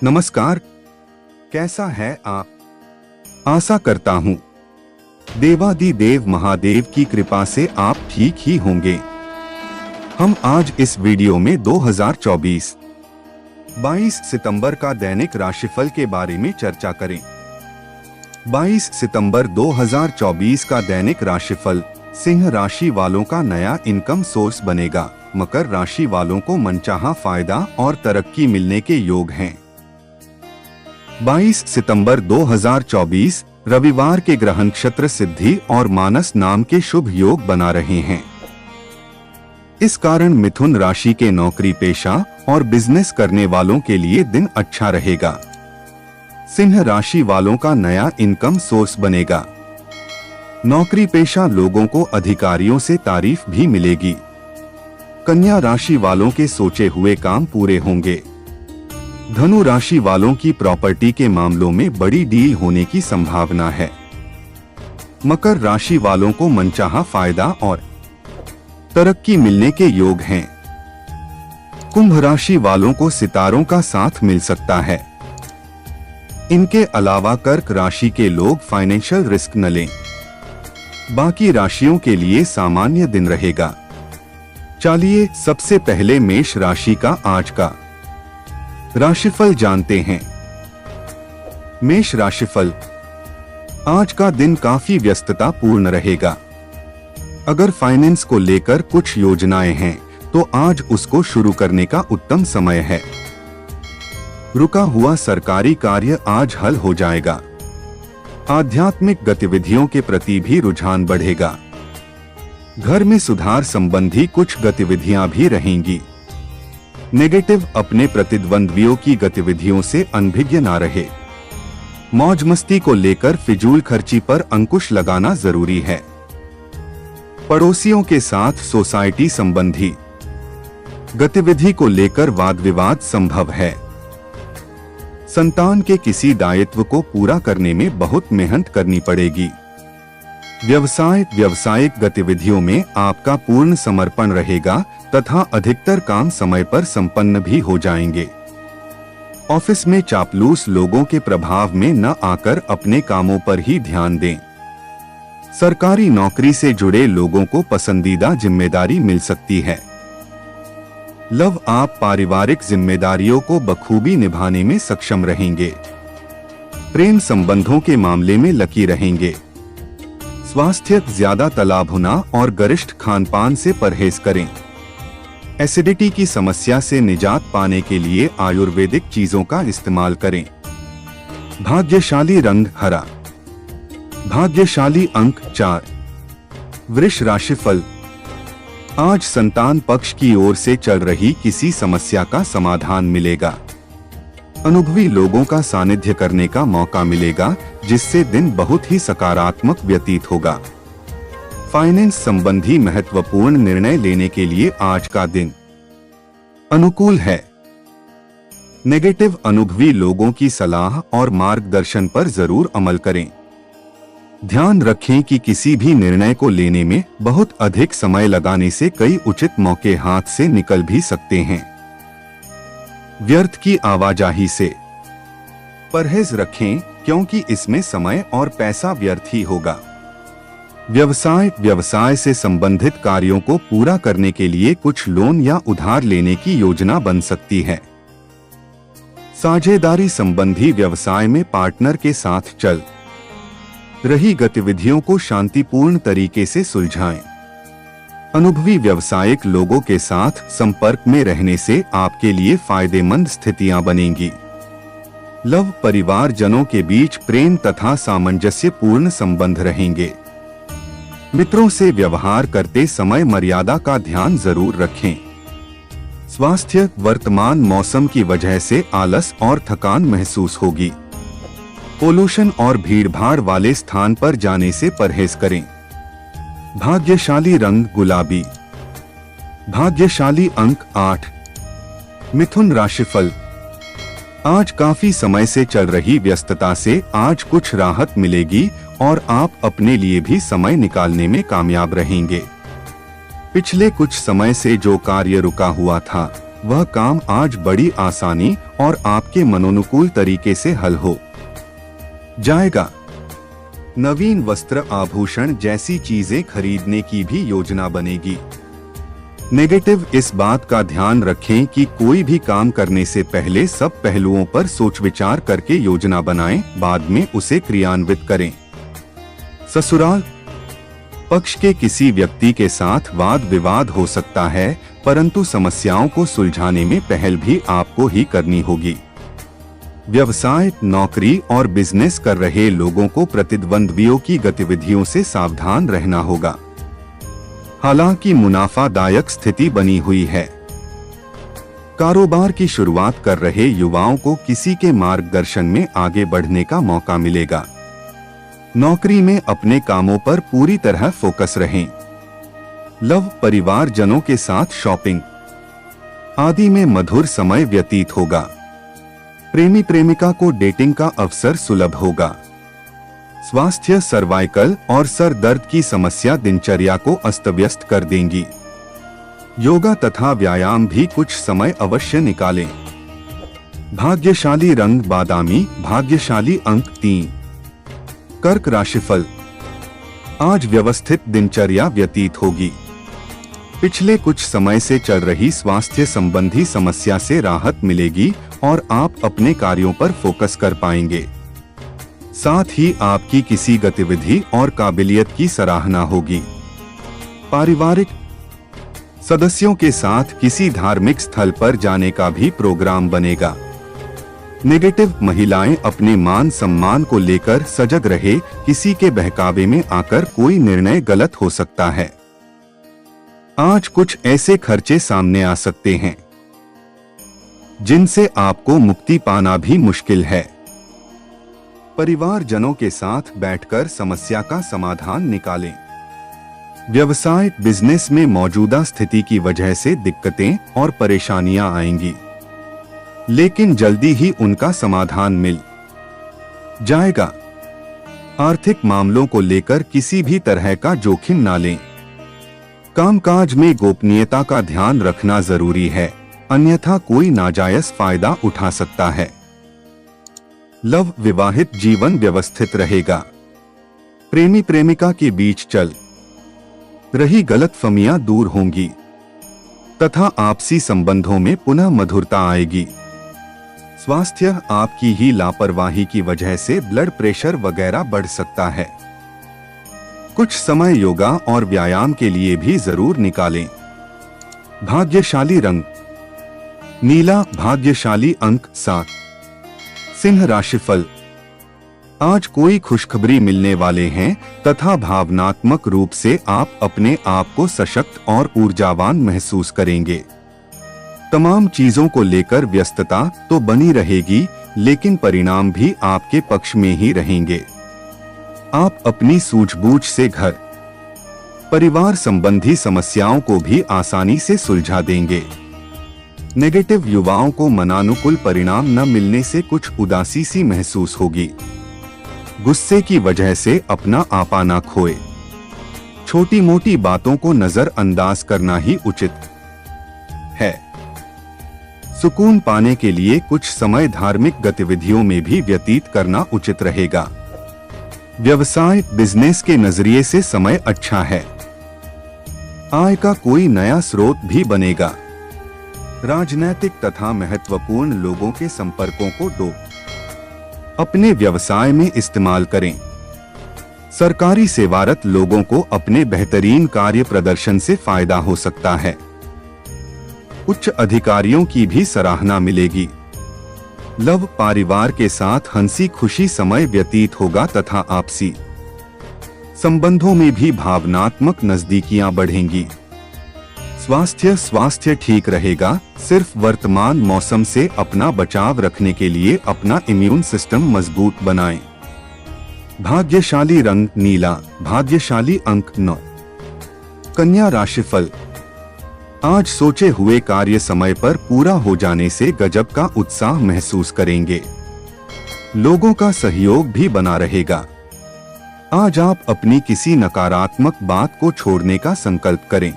नमस्कार, कैसा है आप? आशा करता हूँ देवादिदेव महादेव की कृपा से आप ठीक ही होंगे। हम आज इस वीडियो में 2024 22 सितंबर का दैनिक राशिफल के बारे में चर्चा करें। 22 सितंबर 2024 का दैनिक राशिफल सिंह राशि वालों का नया इनकम सोर्स बनेगा। मकर राशि वालों को मनचाहा फायदा और तरक्की मिलने के योग हैं। 22 सितंबर 2024 रविवार के ग्रह नक्षत्र सिद्धि और मानस नाम के शुभ योग बना रहे हैं। इस कारण मिथुन राशि के नौकरी पेशा और बिजनेस करने वालों के लिए दिन अच्छा रहेगा। सिंह राशि वालों का नया इनकम सोर्स बनेगा। नौकरी पेशा लोगों को अधिकारियों से तारीफ भी मिलेगी। कन्या राशि वालों के सोचे हुए काम पूरे होंगे। धनु राशि वालों की प्रॉपर्टी के मामलों में बड़ी डील होने की संभावना है। मकर राशि वालों को मनचाहा फायदा और तरक्की मिलने के योग हैं। कुंभ राशि वालों को सितारों का साथ मिल सकता है। इनके अलावा कर्क राशि के लोग फाइनेंशियल रिस्क न लें। बाकी राशियों के लिए सामान्य दिन रहेगा। चलिए सबसे पहले मेष राशि का आज का राशिफल जानते हैं। मेष राशिफल, आज का दिन काफी व्यस्तता पूर्ण रहेगा। अगर फाइनेंस को लेकर कुछ योजनाएं हैं तो आज उसको शुरू करने का उत्तम समय है। रुका हुआ सरकारी कार्य आज हल हो जाएगा। आध्यात्मिक गतिविधियों के प्रति भी रुझान बढ़ेगा। घर में सुधार संबंधी कुछ गतिविधियां भी रहेंगी। नेगेटिव अपने प्रतिद्वंद्वियों की गतिविधियों से अनभिज्ञ ना रहे। मौज मस्ती को लेकर फिजूल खर्ची पर अंकुश लगाना जरूरी है। पड़ोसियों के साथ सोसाइटी संबंधी गतिविधि को लेकर वाद विवाद संभव है। संतान के किसी दायित्व को पूरा करने में बहुत मेहनत करनी पड़ेगी। व्यावसायिक गतिविधियों में आपका पूर्ण समर्पण रहेगा तथा अधिकतर काम समय पर संपन्न भी हो जाएंगे। ऑफिस में चापलूस लोगों के प्रभाव में न आकर अपने कामों पर ही ध्यान दें। सरकारी नौकरी से जुड़े लोगों को पसंदीदा जिम्मेदारी मिल सकती है। लव, आप पारिवारिक जिम्मेदारियों को बखूबी निभाने में सक्षम रहेंगे। प्रेम संबंधों के मामले में लकी रहेंगे। स्वास्थ्य, ज्यादा तला भुना और गरिष्ठ खानपान से परहेज करें। एसिडिटी की समस्या से निजात पाने के लिए आयुर्वेदिक चीजों का इस्तेमाल करें। भाग्यशाली रंग हरा। भाग्यशाली अंक 4। वृष राशिफल, आज संतान पक्ष की ओर से चल रही किसी समस्या का समाधान मिलेगा। अनुभवी लोगों का सानिध्य करने का मौका मिलेगा जिससे दिन बहुत ही सकारात्मक व्यतीत होगा। फाइनेंस संबंधी महत्वपूर्ण निर्णय लेने के लिए आज का दिन अनुकूल है। नेगेटिव, अनुभवी लोगों की सलाह और मार्गदर्शन पर जरूर अमल करें। ध्यान रखें कि किसी भी निर्णय को लेने में बहुत अधिक समय लगाने से कई उचित मौके हाथ से निकल भी सकते हैं। व्यर्थ की आवाजाही से परहेज रखें क्योंकि इसमें समय और पैसा व्यर्थ ही होगा। व्यवसाय से संबंधित कार्यों को पूरा करने के लिए कुछ लोन या उधार लेने की योजना बन सकती है। साझेदारी संबंधी व्यवसाय में पार्टनर के साथ चल रही गतिविधियों को शांतिपूर्ण तरीके से सुलझाएं। अनुभवी व्यावसायिक लोगों के साथ संपर्क में रहने से आपके लिए फायदेमंद स्थितियां बनेंगी। लव, परिवार जनों के बीच प्रेम तथा सामंजस्यपूर्ण संबंध रहेंगे। मित्रों से व्यवहार करते समय मर्यादा का ध्यान जरूर रखें। स्वास्थ्य, वर्तमान मौसम की वजह से आलस और थकान महसूस होगी। पोल्यूशन और भीड़भाड़ वाले स्थान पर जाने से परहेज करें। भाग्यशाली रंग गुलाबी। भाग्यशाली अंक 8। मिथुन राशिफल, आज काफी समय से चल रही व्यस्तता से आज कुछ राहत मिलेगी और आप अपने लिए भी समय निकालने में कामयाब रहेंगे। पिछले कुछ समय से जो कार्य रुका हुआ था वह काम आज बड़ी आसानी और आपके मनोनुकूल तरीके से हल हो जाएगा। नवीन वस्त्र आभूषण जैसी चीजें खरीदने की भी योजना बनेगी। नेगेटिव, इस बात का ध्यान रखें कि कोई भी काम करने से पहले सब पहलुओं पर सोच विचार करके योजना बनाएं, बाद में उसे क्रियान्वित करें। ससुराल पक्ष के किसी व्यक्ति के साथ वाद विवाद हो सकता है, परंतु समस्याओं को सुलझाने में पहल भी आपको ही करनी होगी। व्यवसाय, नौकरी और बिजनेस कर रहे लोगों को प्रतिद्वंद्वियों की गतिविधियों से सावधान रहना होगा। हालांकि मुनाफादायक स्थिति बनी हुई है। कारोबार की शुरुआत कर रहे युवाओं को किसी के मार्गदर्शन में आगे बढ़ने का मौका मिलेगा। नौकरी में अपने कामों पर पूरी तरह फोकस रहें। लव, परिवारजनों के साथ शॉपिंग आदि में मधुर समय व्यतीत होगा। प्रेमी प्रेमिका को डेटिंग का अवसर सुलभ होगा। स्वास्थ्य, सर्वाइकल और सर दर्द की समस्या दिनचर्या को अस्त व्यस्त कर देंगी। योगा तथा व्यायाम भी कुछ समय अवश्य निकालें। भाग्यशाली रंग बादामी, भाग्यशाली अंक 3। कर्क राशिफल, आज व्यवस्थित दिनचर्या व्यतीत होगी। पिछले कुछ समय से चल रही स्वास्थ्य संबंधी समस्या से राहत मिलेगी और आप अपने कार्यों पर फोकस कर पाएंगे। साथ ही आपकी किसी गतिविधि और काबिलियत की सराहना होगी। पारिवारिक सदस्यों के साथ किसी धार्मिक स्थल पर जाने का भी प्रोग्राम बनेगा। नेगेटिव, महिलाएं अपने मान सम्मान को लेकर सजग रहे, किसी के बहकावे में आकर कोई निर्णय गलत हो सकता है। आज कुछ ऐसे खर्चे सामने आ सकते हैं जिनसे आपको मुक्ति पाना भी मुश्किल है। परिवारजनों के साथ बैठकर समस्या का समाधान निकालें। व्यवसाय, बिजनेस में मौजूदा स्थिति की वजह से दिक्कतें और परेशानियां आएंगी, लेकिन जल्दी ही उनका समाधान मिल जाएगा। आर्थिक मामलों को लेकर किसी भी तरह का जोखिम ना लें। कामकाज में गोपनीयता का ध्यान रखना जरूरी है, अन्यथा कोई नाजायज फायदा उठा सकता है। लव, विवाहित जीवन व्यवस्थित रहेगा। प्रेमी प्रेमिका के बीच चल रही गलतफहमियां दूर होंगी तथा आपसी संबंधों में पुनः मधुरता आएगी। स्वास्थ्य, आपकी ही लापरवाही की वजह से ब्लड प्रेशर वगैरह बढ़ सकता है। कुछ समय योगा और व्यायाम के लिए भी जरूर निकालें। भाग्यशाली रंग नीला, भाग्यशाली अंक 7। सिंह राशिफल, आज कोई खुशखबरी मिलने वाले हैं तथा भावनात्मक रूप से आप अपने आप को सशक्त और ऊर्जावान महसूस करेंगे। तमाम चीजों को लेकर व्यस्तता तो बनी रहेगी, लेकिन परिणाम भी आपके पक्ष में ही रहेंगे। आप अपनी सूझबूझ से घर परिवार संबंधी समस्याओं को भी आसानी से सुलझा देंगे। नेगेटिव, युवाओं को मनानुकूल परिणाम न मिलने से कुछ उदासी सी महसूस होगी। गुस्से की वजह से अपना आपा ना खोए। छोटी मोटी बातों को नजरअंदाज करना ही उचित है। सुकून पाने के लिए कुछ समय धार्मिक गतिविधियों में भी व्यतीत करना उचित रहेगा। व्यवसाय, बिजनेस के नजरिए से समय अच्छा है। आय का कोई नया स्रोत भी बनेगा। राजनैतिक तथा महत्वपूर्ण लोगों के संपर्कों को अपने व्यवसाय में इस्तेमाल करें। सरकारी सेवारत लोगों को अपने बेहतरीन कार्य प्रदर्शन से फायदा हो सकता है। उच्च अधिकारियों की भी सराहना मिलेगी। लव, परिवार के साथ हंसी खुशी समय व्यतीत होगा तथा आपसी संबंधों में भी भावनात्मक नजदीकियां बढ़ेंगी। स्वास्थ्य ठीक रहेगा। सिर्फ वर्तमान मौसम से अपना बचाव रखने के लिए अपना इम्यून सिस्टम मजबूत बनाएं। भाग्यशाली रंग नीला, भाग्यशाली अंक 9। कन्या राशिफल, आज सोचे हुए कार्य समय पर पूरा हो जाने से गजब का उत्साह महसूस करेंगे। लोगों का सहयोग भी बना रहेगा। आज आप अपनी किसी नकारात्मक बात को छोड़ने का संकल्प करें।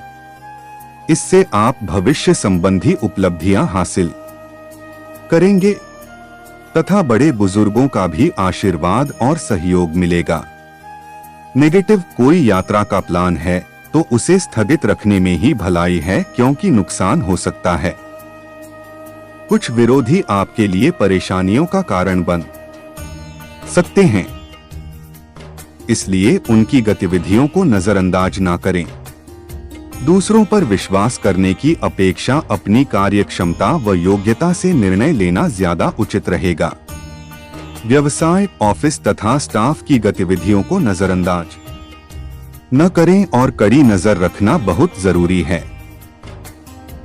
इससे आप भविष्य संबंधी उपलब्धियां हासिल करेंगे तथा बड़े बुजुर्गों का भी आशीर्वाद और सहयोग मिलेगा। नेगेटिव, कोई यात्रा का प्लान है तो उसे स्थगित रखने में ही भलाई है, क्योंकि नुकसान हो सकता है। कुछ विरोधी आपके लिए परेशानियों का कारण बन सकते हैं, इसलिए उनकी गतिविधियों को नजरअंदाज ना करें। दूसरों पर विश्वास करने की अपेक्षा अपनी कार्यक्षमता व योग्यता से निर्णय लेना ज्यादा उचित रहेगा। व्यवसाय, ऑफिस तथा स्टाफ की गतिविधियों को नजरअंदाज न करें और कड़ी नजर रखना बहुत जरूरी है।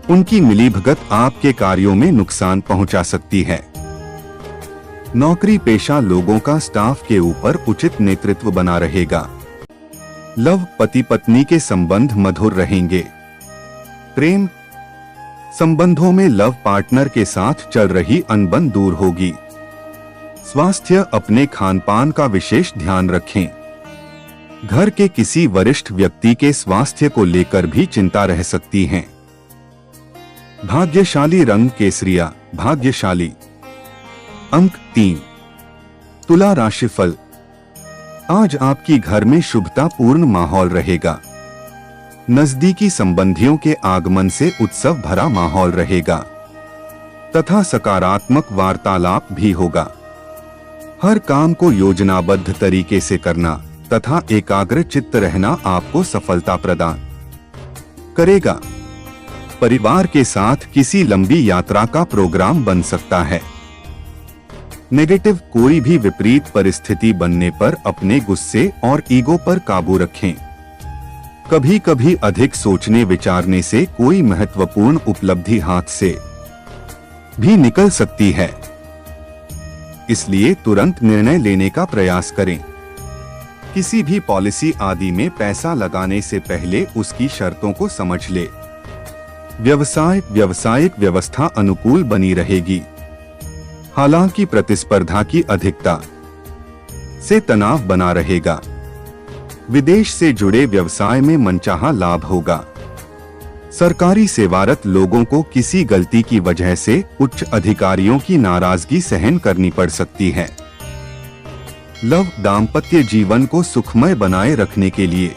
उनकी मिलीभगत आपके कार्यों में नुकसान पहुंचा सकती है। नौकरी पेशा लोगों का स्टाफ के ऊपर उचित नेतृत्व बना रहेगा। लव, पति पत्नी के संबंध मधुर रहेंगे। प्रेम संबंधों में लव पार्टनर के साथ चल रही अनबन दूर होगी। स्वास्थ्य, अपने खानपान का विशेष ध्यान रखें। घर के किसी वरिष्ठ व्यक्ति के स्वास्थ्य को लेकर भी चिंता रह सकती है। भाग्यशाली रंग केसरिया, भाग्यशाली अंक 3। तुला राशिफल, आज आपकी घर में शुभता पूर्ण माहौल रहेगा। नजदीकी संबंधियों के आगमन से उत्सव भरा माहौल रहेगा तथा सकारात्मक वार्तालाप भी होगा। हर काम को योजनाबद्ध तरीके से करना तथा एकाग्र चित्त रहना आपको सफलता प्रदान करेगा। परिवार के साथ किसी लंबी यात्रा का प्रोग्राम बन सकता है। नेगेटिव, कोई भी विपरीत परिस्थिति बनने पर अपने गुस्से और ईगो पर काबू रखें। कभी कभी अधिक सोचने विचारने से कोई महत्वपूर्ण उपलब्धि हाथ से भी निकल सकती है, इसलिए तुरंत निर्णय लेने का प्रयास करें। किसी भी पॉलिसी आदि में पैसा लगाने से पहले उसकी शर्तों को समझ ले। व्यवसाय, व्यावसायिक व्यवस्था अनुकूल बनी रहेगी। हालांकि प्रतिस्पर्धा की अधिकता से तनाव बना रहेगा। विदेश से जुड़े व्यवसाय में मनचाहा लाभ होगा। सरकारी सेवारत लोगों को किसी गलती की वजह से उच्च अधिकारियों की नाराजगी सहन करनी पड़ सकती है। लव, दाम्पत्य जीवन को सुखमय बनाए रखने के लिए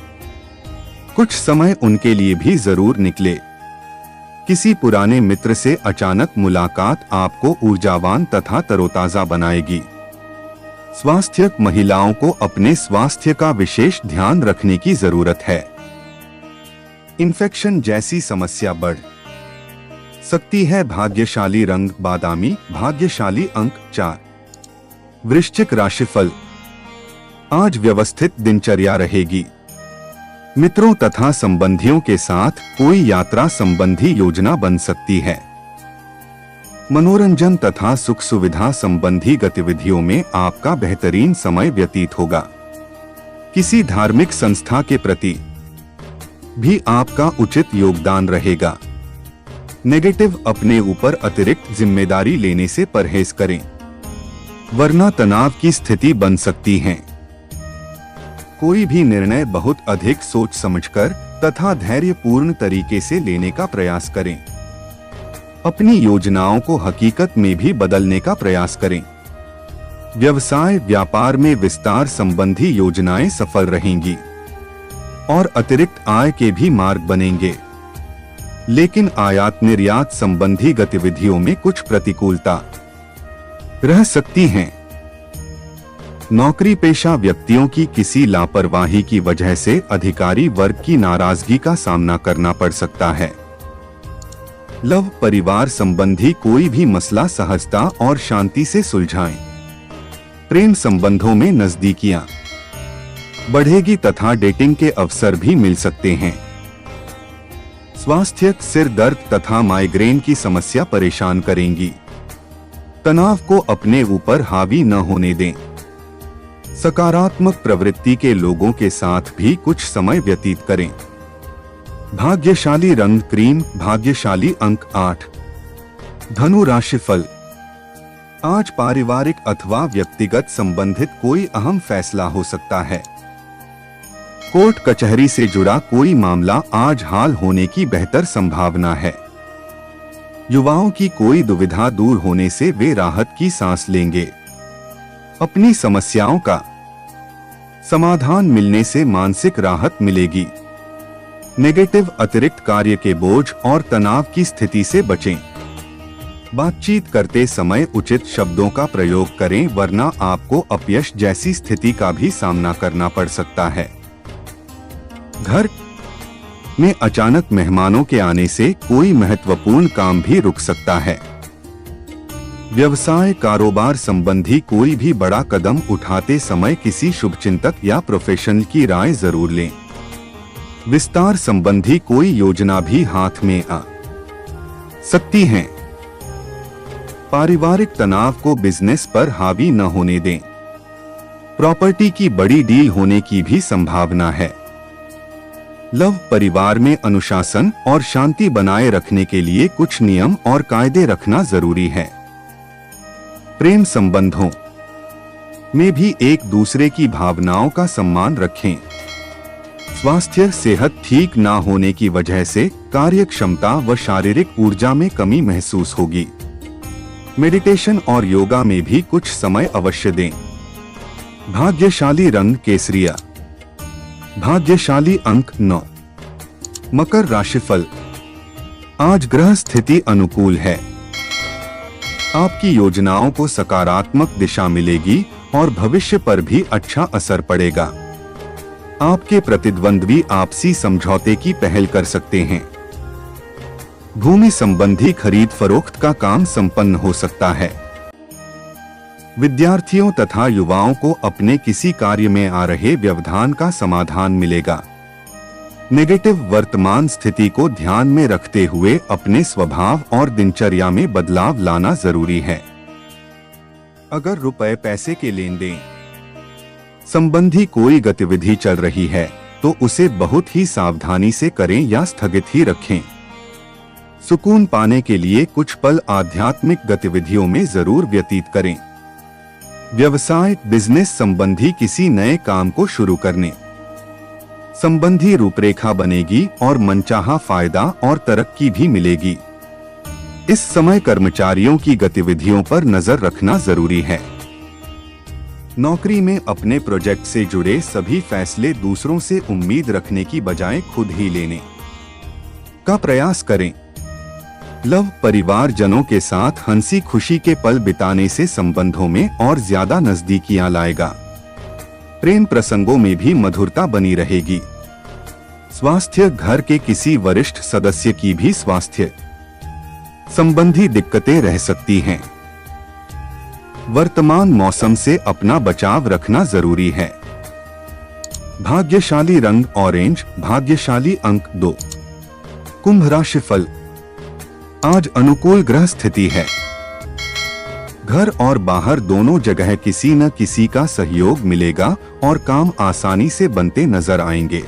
कुछ समय उनके लिए भी जरूर निकले। किसी पुराने मित्र से अचानक मुलाकात आपको ऊर्जावान तथा तरोताजा बनाएगी। स्वास्थ्य, महिलाओं को अपने स्वास्थ्य का विशेष ध्यान रखने की जरूरत है। इन्फेक्शन जैसी समस्या बढ़ सकती है। भाग्यशाली रंग बादामी, भाग्यशाली अंक 4। वृश्चिक राशिफल, आज व्यवस्थित दिनचर्या रहेगी। मित्रों तथा संबंधियों के साथ कोई यात्रा संबंधी योजना बन सकती है। मनोरंजन तथा सुख सुविधा संबंधी गतिविधियों में आपका बेहतरीन समय व्यतीत होगा। किसी धार्मिक संस्था के प्रति भी आपका उचित योगदान रहेगा। नेगेटिव, अपने ऊपर अतिरिक्त जिम्मेदारी लेने से परहेज करें, वरना तनाव की स्थिति बन सकती है। कोई भी निर्णय बहुत अधिक सोच समझकर तथा धैर्यपूर्ण तरीके से लेने का प्रयास करें। अपनी योजनाओं को हकीकत में भी बदलने का प्रयास करें। व्यवसाय, व्यापार में विस्तार संबंधी योजनाएं सफल रहेंगी और अतिरिक्त आय के भी मार्ग बनेंगे। लेकिन आयात निर्यात संबंधी गतिविधियों में कुछ प्रतिकूलता रह सकती हैं। नौकरी पेशा व्यक्तियों की किसी लापरवाही की वजह से अधिकारी वर्ग की नाराजगी का सामना करना पड़ सकता है। लव, परिवार संबंधी कोई भी मसला सहजता और शांति से सुलझाएं। प्रेम संबंधों में नजदीकियां बढ़ेगी तथा डेटिंग के अवसर भी मिल सकते हैं। स्वास्थ्य, सिर दर्द तथा माइग्रेन की समस्या परेशान करेंगी। तनाव को अपने ऊपर हावी न होने दें। सकारात्मक प्रवृत्ति के लोगों के साथ भी कुछ समय व्यतीत करें। भाग्यशाली रंग क्रीम, भाग्यशाली अंक 8। धनु राशिफल, आज पारिवारिक अथवा व्यक्तिगत संबंधित कोई अहम फैसला हो सकता है। कोर्ट कचहरी से जुड़ा कोई मामला आज हाल होने की बेहतर संभावना है। युवाओं की कोई दुविधा दूर होने से वे राहत की सांस लेंगे। अपनी समस्याओं का समाधान मिलने से मानसिक राहत मिलेगी। नेगेटिव अतिरिक्त कार्य के बोझ और तनाव की स्थिति से बचें। बातचीत करते समय उचित शब्दों का प्रयोग करें, वरना आपको अपयश जैसी स्थिति का भी सामना करना पड़ सकता है। घर में अचानक मेहमानों के आने से कोई महत्वपूर्ण काम भी रुक सकता है। व्यवसाय कारोबार संबंधी कोई भी बड़ा कदम उठाते समय किसी शुभचिंतक या प्रोफेशनल की राय जरूर लें। विस्तार संबंधी कोई योजना भी हाथ में आ सकती है। पारिवारिक तनाव को बिजनेस पर हावी न होने दें। प्रॉपर्टी की बड़ी डील होने की भी संभावना है। लव परिवार में अनुशासन और शांति बनाए रखने के लिए कुछ नियम और कायदे रखना जरूरी है। प्रेम संबंधों में भी एक दूसरे की भावनाओं का सम्मान रखें। स्वास्थ्य सेहत ठीक ना होने की वजह से कार्य क्षमता व शारीरिक ऊर्जा में कमी महसूस होगी। मेडिटेशन और योगा में भी कुछ समय अवश्य दें। भाग्यशाली रंग केसरिया। भाग्यशाली अंक 9। मकर राशिफल। आज ग्रह स्थिति अनुकूल है। आपकी योजनाओं को सकारात्मक दिशा मिलेगी और भविष्य पर भी अच्छा असर पड़ेगा। आपके प्रतिद्वंद्वी आपसी समझौते की पहल कर सकते हैं। भूमि संबंधी खरीद फरोख्त का काम संपन्न हो सकता है। विद्यार्थियों तथा युवाओं को अपने किसी कार्य में आ रहे व्यवधान का समाधान मिलेगा। नेगेटिव वर्तमान स्थिति को ध्यान में रखते हुए अपने स्वभाव और दिनचर्या में बदलाव लाना जरूरी है। अगर रुपए पैसे के लेन देन संबंधी कोई गतिविधि चल रही है तो उसे बहुत ही सावधानी से करें या स्थगित ही रखें। सुकून पाने के लिए कुछ पल आध्यात्मिक गतिविधियों में जरूर व्यतीत करें। व्यवसाय बिजनेस संबंधी किसी नए काम को शुरू करने संबंधी रूपरेखा बनेगी और मनचाहा फायदा और तरक्की भी मिलेगी। इस समय कर्मचारियों की गतिविधियों पर नजर रखना जरूरी है। नौकरी में अपने प्रोजेक्ट से जुड़े सभी फैसले दूसरों से उम्मीद रखने की बजाय खुद ही लेने का प्रयास करें। लव परिवार जनों के साथ हंसी खुशी के पल बिताने से संबंधों में और ज्यादा नजदीकियां लाएगा। प्रेम प्रसंगों में भी मधुरता बनी रहेगी। स्वास्थ्य घर के किसी वरिष्ठ सदस्य की भी स्वास्थ्य संबंधी दिक्कतें रह सकती हैं। वर्तमान मौसम से अपना बचाव रखना जरूरी है। भाग्यशाली रंग ऑरेंज। भाग्यशाली अंक 2। कुंभ राशिफल। आज अनुकूल ग्रह स्थिति है। घर और बाहर दोनों जगह किसी न किसी का सहयोग मिलेगा और काम आसानी से बनते नजर आएंगे।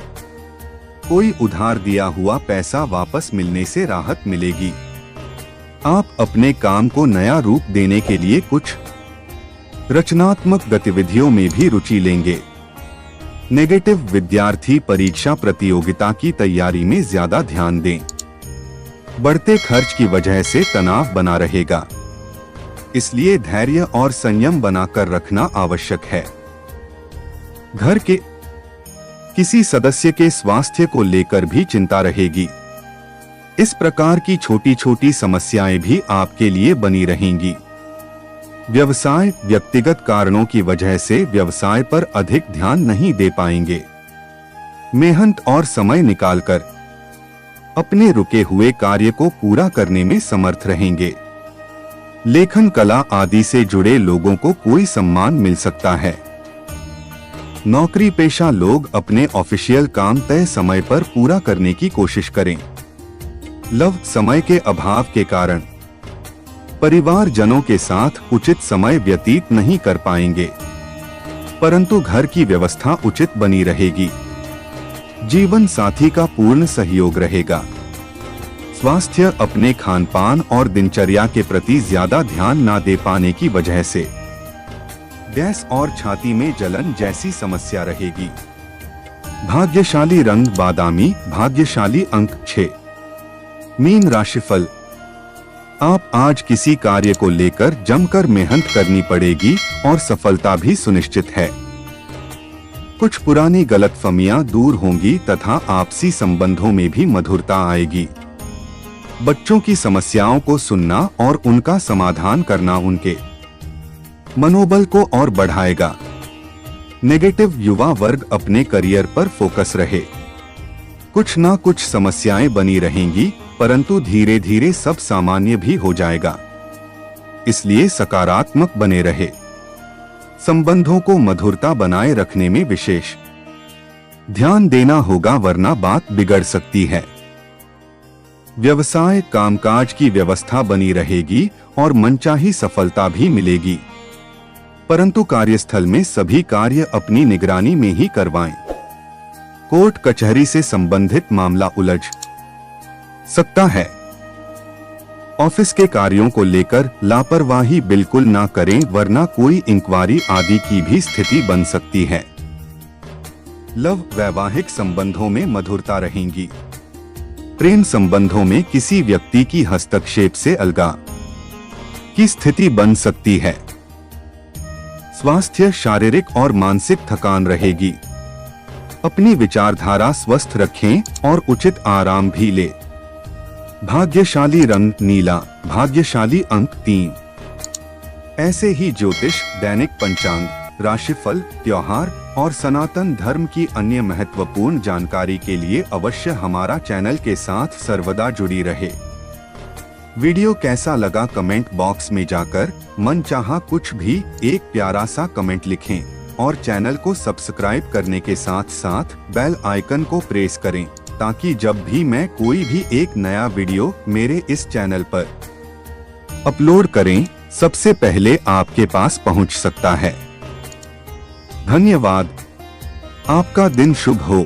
कोई उधार दिया हुआ पैसा वापस मिलने से राहत मिलेगी। आप अपने काम को नया रूप देने के लिए कुछ रचनात्मक गतिविधियों में भी रुचि लेंगे। नेगेटिव विद्यार्थी परीक्षा प्रतियोगिता की तैयारी में ज्यादा ध्यान दें। बढ़ते खर्च की वजह से तनाव बना रहेगा, इसलिए धैर्य और संयम बनाकर रखना आवश्यक है। घर के किसी सदस्य के स्वास्थ्य को लेकर भी चिंता रहेगी। इस प्रकार की छोटी छोटी समस्याएं भी आपके लिए बनी रहेंगी। व्यवसाय व्यक्तिगत कारणों की वजह से व्यवसाय पर अधिक ध्यान नहीं दे पाएंगे। मेहनत और समय निकालकर अपने रुके हुए कार्य को पूरा करने में समर्थ रहेंगे। लेखन कला आदि से जुड़े लोगों को कोई सम्मान मिल सकता है। नौकरी पेशा लोग अपने ऑफिशियल काम तय समय पर पूरा करने की कोशिश करें। लव समय के अभाव के कारण परिवारजनों के साथ उचित समय व्यतीत नहीं कर पाएंगे, परंतु घर की व्यवस्था उचित बनी रहेगी। जीवन साथी का पूर्ण सहयोग रहेगा। स्वास्थ्य अपने खानपान और दिनचर्या के प्रति ज्यादा ध्यान न दे पाने की वजह से गैस और छाती में जलन जैसी समस्या रहेगी। भाग्यशाली रंग बादामी, भाग्यशाली अंक 6। मीन राशिफल। आप आज किसी कार्य को लेकर जमकर मेहनत करनी पड़ेगी और सफलता भी सुनिश्चित है। कुछ पुरानी गलतफहमियां दूर होंगी तथा आपसी संबंधों में भी मधुरता आएगी। बच्चों की समस्याओं को सुनना और उनका समाधान करना उनके मनोबल को और बढ़ाएगा। नेगेटिव युवा वर्ग अपने करियर पर फोकस रहे। कुछ ना कुछ समस्याएं बनी रहेंगी, परंतु धीरे धीरे सब सामान्य भी हो जाएगा, इसलिए सकारात्मक बने रहे। संबंधों को मधुरता बनाए रखने में विशेष ध्यान देना होगा, वरना बात बिगड़ सकती है। व्यवसाय कामकाज की व्यवस्था बनी रहेगी और मनचाही सफलता भी मिलेगी, परंतु कार्यस्थल में सभी कार्य अपनी निगरानी में ही करवाएं। कोर्ट कचहरी से संबंधित मामला उलझ सकता है। ऑफिस के कार्यों को लेकर लापरवाही बिल्कुल ना करें, वरना कोई इंक्वायरी आदि की भी स्थिति बन सकती है। लव वैवाहिक संबंधों में मधुरता रहेंगी। प्रेम संबंधों में किसी व्यक्ति की हस्तक्षेप से अलगा की स्थिति बन सकती है। स्वास्थ्य शारीरिक और मानसिक थकान रहेगी। अपनी विचारधारा स्वस्थ रखें और उचित आराम भी ले। भाग्यशाली रंग नीला, भाग्यशाली अंक 3। ऐसे ही ज्योतिष, दैनिक पंचांग, राशिफल, त्योहार और सनातन धर्म की अन्य महत्वपूर्ण जानकारी के लिए अवश्य हमारा चैनल के साथ सर्वदा जुड़ी रहे। वीडियो कैसा लगा कमेंट बॉक्स में जाकर मनचाहा कुछ भी एक प्यारा सा कमेंट लिखें और चैनल को सब्सक्राइब करने के साथ साथ बेल आइकन को प्रेस करें, ताकि जब भी मैं कोई भी एक नया वीडियो मेरे इस चैनल पर अपलोड करें, सबसे पहले आपके पास पहुंच सकता है। धन्यवाद। आपका दिन शुभ हो।